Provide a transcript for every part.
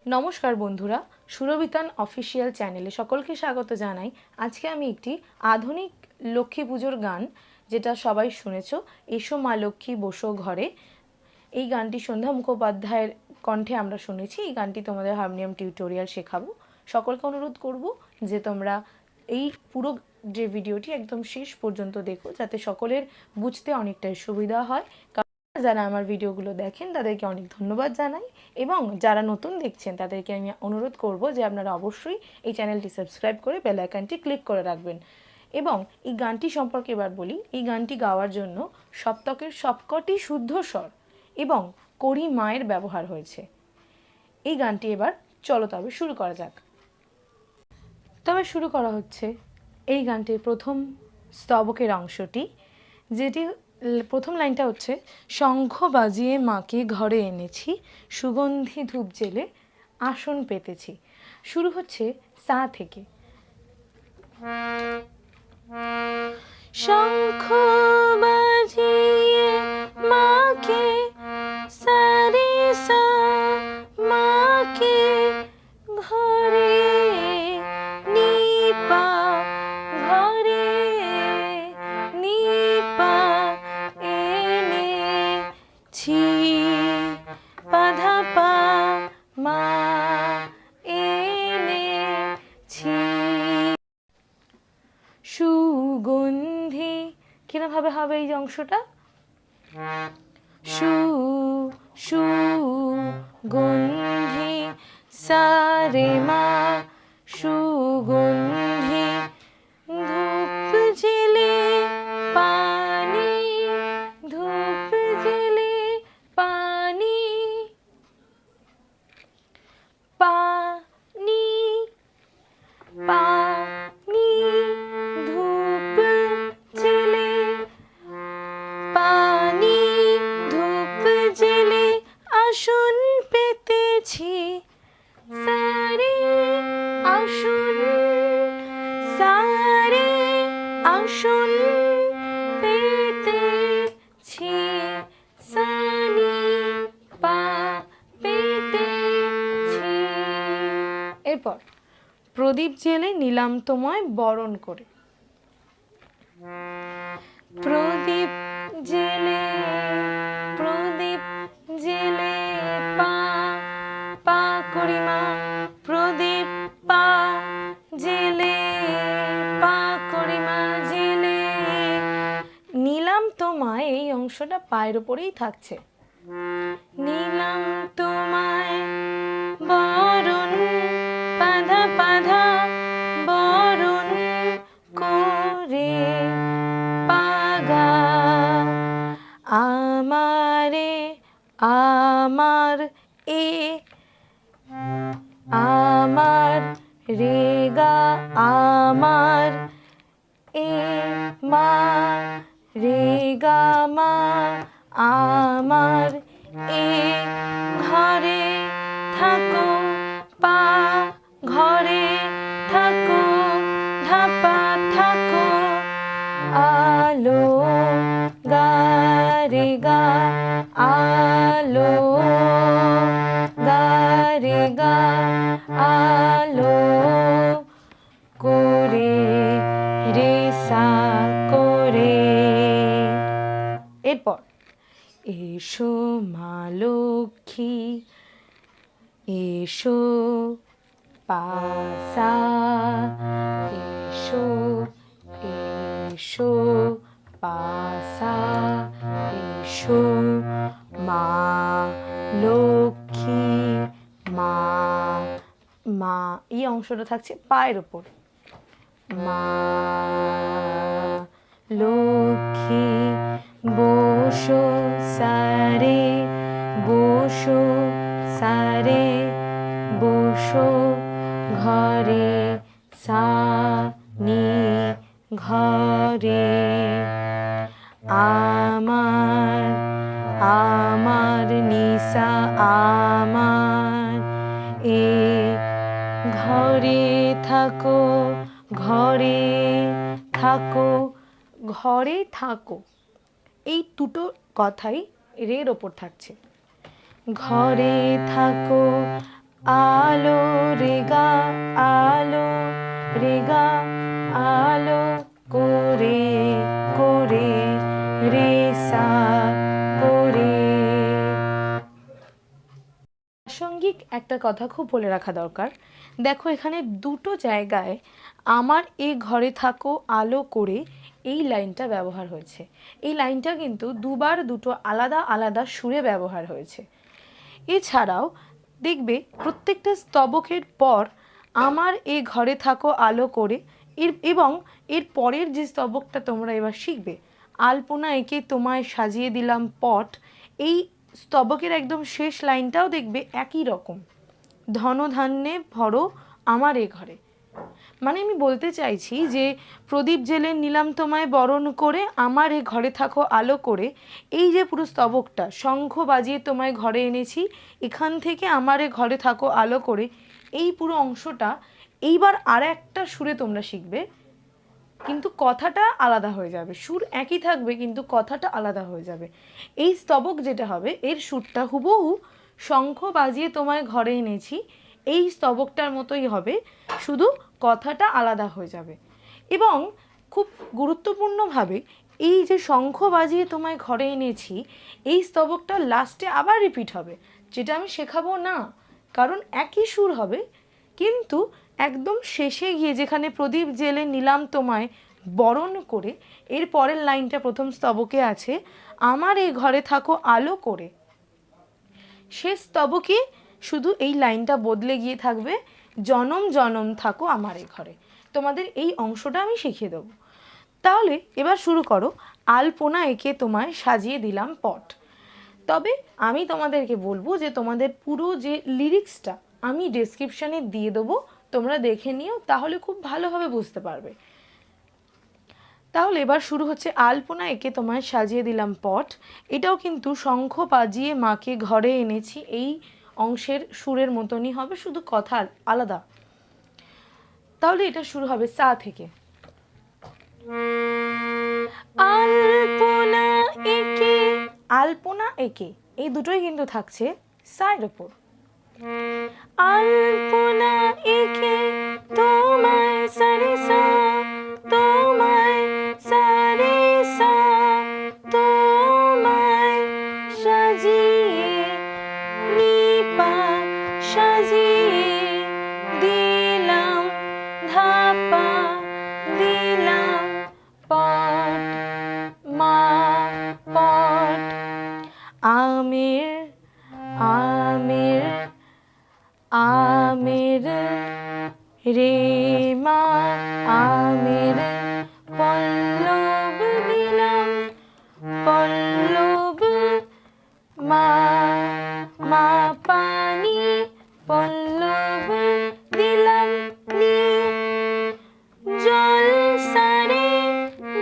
नमस्कार बंधुरा सुरबितान अफिशियल चैनेले सकलके स्वागत जानाई। आज के आमी एकटी आधुनिक लक्ष्मी पुजोर गान जेटा सबाई शुनेछो, एसो मा लक्ष्मी बोसो घरे। এই গানটি সন্ধ্যা মুখোপাধ্যায়ের কণ্ঠে আমরা শুনেছি। এই গানটি তোমাদের হারমোনিয়াম টিউটোরিয়াল শেখাবো। সকলকে অনুরোধ করব যে তোমরা এই পুরো যে ভিডিওটি একদম শেষ পর্যন্ত দেখো, যাতে সকলের বুঝতে অনেকটাই সুবিধা হয়। যারা আমার ভিডিওগুলো দেখেন তাদেরকে অনেক ধন্যবাদ জানাই, এবং যারা নতুন দেখছেন তাদেরকে আমি অনুরোধ করব যে আপনারা অবশ্যই এই চ্যানেলটি সাবস্ক্রাইব করে বেল আইকনটি ক্লিক করে রাখবেন। এবং এই গানটি সম্পর্কে এবার বলি। এই গানটি গাওয়ার জন্য সপ্তকের সবকটি শুদ্ধ স্বর এবং কড়ি মায়ের ব্যবহার হয়েছে। এই গানটি এবার চলো তবে শুরু করা যাক। তবে শুরু করা হচ্ছে এই গানটির প্রথম স্তবকের অংশটি, যেটি প্রথম লাইনটা হচ্ছে শঙ্খ বাজিয়ে মাকে ঘরে এনেছি, সুগন্ধি ধূপ জেলে আসন পেতেছি। শুরু হচ্ছে সা থেকে। শঙ্খ বাজিয়ে মাকে সারে সা মাকে ঘরে নিপা ঘরে নিপা এনেছি পাধা পা মা এনেছি। সুগন্ধি কিভাবে হবে এই অংশটা? সুগন্ধি সারে মা সুগন্ধি ধূপ জেলে পানি ধূপ জেলে পানি পানি পানি ধূপ জেলে পানি ধূপ জেলে আসন পেতেছি। সারে আসন সারে আসন পেতেছি, সানি পা পেতেছি। এরপর প্রদীপ জেলে নিলাম তোমায় বরণ করে। প্রদীপ জেলে প্রদীপ জেলে পা পা করি মা, প্রদীপ পা জেলে পা করি মা জেলে। নিলাম তোমায় এই অংশটা পায়ের উপরেই থাকছে। নিলাম তোমায় বরণ পাধা পাধা বরণ করে পাগা আমারে আমার এ আমার রেগা আমার এ মা রেগা মা আমার এ ঘরে থাকো পা ঘরে থাকো ধাপা থাকো আলো গারে গা আলো গারে গা আলো করে রে সা করে। এরপর এসো মা লক্ষ্মী এসো পাসা এসো এসো পাসা এসো মা লক্ষ্মী মা মা এই অংশটা থাকছে পায়ের ওপর। মা লক্ষ্মী বসো সারে বসো সারে বসো ঘরে সা নি ঘরে আমার আমার নিশা আমার এ ঘরে থাকো ঘরে থাকো ঘরে থাকো। এই দুটো কথাই রের ওপর থাকছে। ঘরে থাকো প্রাসঙ্গিক একটা কথা খুব বলে রাখা দরকার। দেখো এখানে দুটো জায়গায় আমার এ ঘরে থাকো আলো করে এই লাইনটা ব্যবহার হয়েছে। এই লাইনটা কিন্তু দুবার দুটো আলাদা আলাদা সুরে ব্যবহার হয়েছে। এছাড়াও দেখবে প্রত্যেকটা স্তবকের পর আমার এ ঘরে থাকো আলো করে এবং এর পরের যে স্তবকটা তোমরা এবার শিখবে, আলপনা এঁকে তোমায় সাজিয়ে দিলাম পট, এই স্তবকের একদম শেষ লাইনটাও দেখবে একই রকম, ধনধান্যে ভরো আমার এ ঘরে। মানে আমি বলতে চাইছি যে প্রদীপ জেলে নিলাম তোমায় বরণ করে আমার এ ঘরে থাকো আলো করে, এই যে পুরো স্তবকটা, শঙ্খ বাজিয়ে তোমায় ঘরে এনেছি, এখান থেকে আমার এ ঘরে থাকো আলো করে, এই পুরো অংশটা এইবার আর একটা সুরে তোমরা শিখবে, কিন্তু কথাটা আলাদা হয়ে যাবে। সুর একই থাকবে কিন্তু কথাটা আলাদা হয়ে যাবে। এই স্তবক যেটা হবে এর সুরটা হুবহু শঙ্খ বাজিয়ে তোমায় ঘরে এনেছি এই স্তবকটার মতোই হবে, শুধু কথাটা আলাদা হয়ে যাবে। এবং খুব গুরুত্বপূর্ণভাবে এই যে শঙ্খ বাজিয়ে তোমায় ঘরে এনেছি এই স্তবকটা লাস্টে আবার রিপিট হবে, যেটা আমি শেখাবো না, কারণ একই সুর হবে, কিন্তু একদম শেষে গিয়ে যেখানে প্রদীপ জেলে নিলাম তোমায় বরণ করে, এর পরের লাইনটা প্রথম স্তবকে আছে আমার এই ঘরে থাকো আলো করে, শেষ স্তবকে শুধু এই লাইনটা বদলে গিয়ে থাকবে জনম জনম থাকো আমার এই ঘরে। তোমাদের এই অংশটা আমি শিখিয়ে দেবো। তাহলে এবার শুরু করো, আলপনা এঁকে তোমায় সাজিয়ে দিলাম পট। তবে আমি তোমাদেরকে বলবো যে তোমাদের পুরো যে লিরিক্সটা আমি ডেসক্রিপশানে দিয়ে দেবো, তোমরা দেখে নিও, তাহলে খুব ভালোভাবে বুঝতে পারবে। তাহলে এবার শুরু হচ্ছে, আলপনা এঁকে তোমায় সাজিয়ে দিলাম পট। এটাও কিন্তু শঙ্খ বাজিয়ে মাকে ঘরে এনেছি এই অংশের সুরের মতনই হবে, শুধু কথা আলাদা। তাহলে এটা শুরু হবে সা থেকে। আলপনা এঁকে, আলপনা এঁকে এই দুটোই কিন্তু থাকছে সায়ের ওপর। আলপনা এঁকে তোমায় সারে সা, তোমায় সারে সা, তোমায় সাজিয়ে নিপা, সাজিয়ে দিলাম ধাপা, দিলাম পট মা পট। আমের আমের আমের রে মা, আমের পল্লব দিলাম পল্লব মা, মা পানি পল্লব দিলাম নি, জল সারে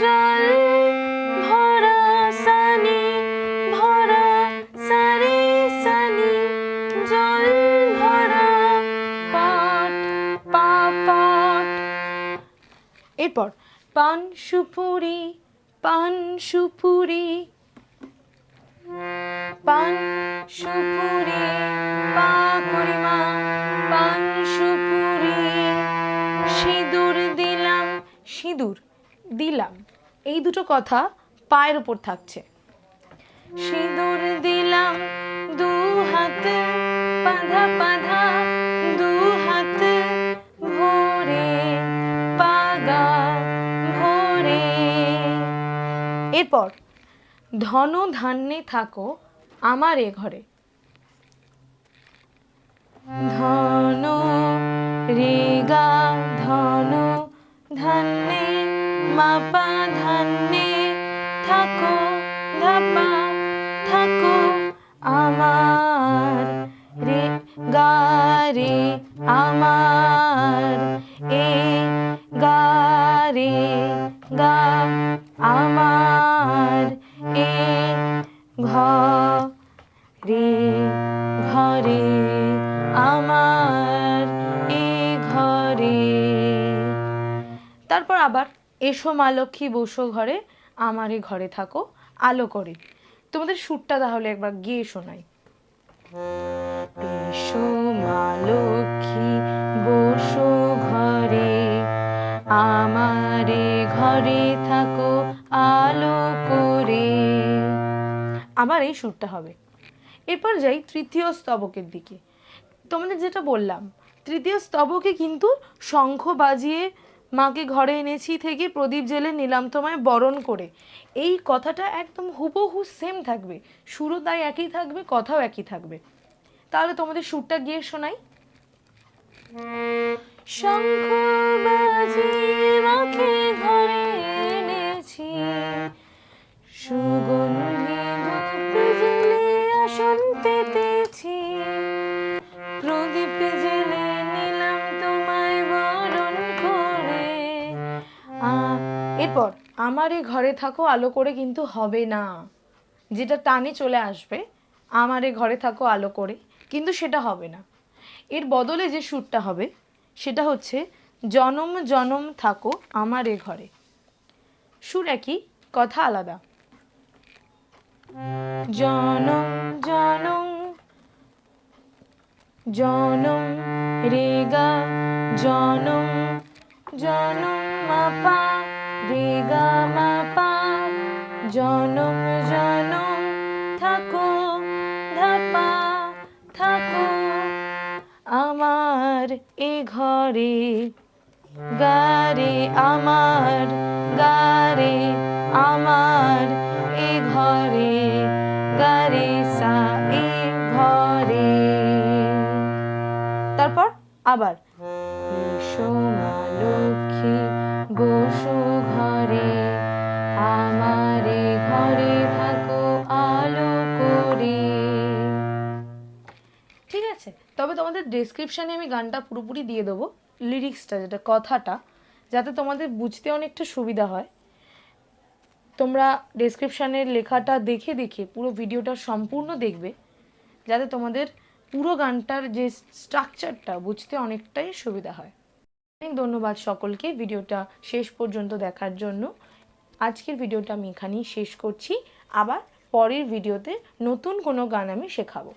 জল ভরা সানি, ভরা সারে সানি, জল ভরা পট পা পট। এরপর পান সুপুরি, পান সুপুরি, পান সুপুরি পা করিমা, পান সুপুরি, সিঁদুর দিলাম, সিঁদুর দিলাম, এই দুটো কথা পায়ের ওপর থাকছে। সিঁদুর দিলাম দু হাত বাঁধা বাঁধা, দু হাত ভরে পাগা ভরে। এরপর ধন ধান্যে থাকো আমার এ ঘরে। ধন রেগা ধন ধান্যে মাপা ধান্যে থাকো ধাপা থাকো আমার রে গা রে আমার এ গা রে গা আমার এ ঘরে ঘরে আমার এ ঘরে। তারপর আবার এসো মা লক্ষ্মী বসো ঘরে আমার এ ঘরে থাকো আলো করে। তোমাদের সুরটা তাহলে একবার গিয়ে শোনাই। এসো মা লক্ষ্মী বসো ঘরে আমার এ ঘরে থাকো আলো করে। আবার এই সুরটা হবে। এরপর যাই তৃতীয় স্তবকের দিকে। তোমাদের যেটা বললাম, তৃতীয় স্তবকে কিন্তু শঙ্খ বাজিয়ে মাকে ঘরে এনেছি থেকে প্রদীপ জেলে নিলাম তোমায় বরণ করে, এই কথাটা একদম হুবহু সেম থাকবে, সুরও তাই একই থাকবে, কথাও একই থাকবে। তাহলে তোমাদের সুরটা গিয়ে শোনাই। শঙ্খ বাজিয়ে মাকে ঘরে এনেছি, সুগন্ধি ধূপ জেলে আসন পেতেছি, প্রদীপ জেলে নিলাম তোমায় বরণ করে। এরপর আমারে ঘরে থাকো আলো করে কিন্তু হবে না, যেটা টানে চলে আসবে আমারে ঘরে থাকো আলো করে, কিন্তু সেটা হবে না। এর বদলে যে সুরটা হবে সেটা হচ্ছে জনম জনম থাকো আমারে ঘরে। সুর একই, কথা আলাদা। জনম জনম জনম রেগা জনম জনম মাপা রেগা মাপা, জনম জনম থাকো ধাপা থাকো আমার এ ঘরে গারে, আমার গারে আমার এ ঘরে, গারে সা এ ঘরে। তারপর আবার এসো মা লক্ষ্মী বসো ঘরে, আমারে ঘরে থাকো আলো করে। ঠিক আছে, তবে তোমাদের ডেসক্রিপশানে আমি গানটা পুরোপুরি দিয়ে দেবো, লিরিক্সটা যেটা কথাটা, যাতে তোমাদের বুঝতে অনেকটা সুবিধা হয়। তোমরা ডেসক্রিপশানের লেখাটা দেখে দেখে পুরো ভিডিওটা সম্পূর্ণ দেখবে, যাতে তোমাদের পুরো গানটার যে স্ট্রাকচারটা বুঝতে অনেকটাই সুবিধা হয়। অনেক ধন্যবাদ সকলকে ভিডিওটা শেষ পর্যন্ত দেখার জন্য। আজকের ভিডিওটা আমি এখানেই শেষ করছি, আবার পরের ভিডিওতে নতুন কোনো গান আমি শেখাবো।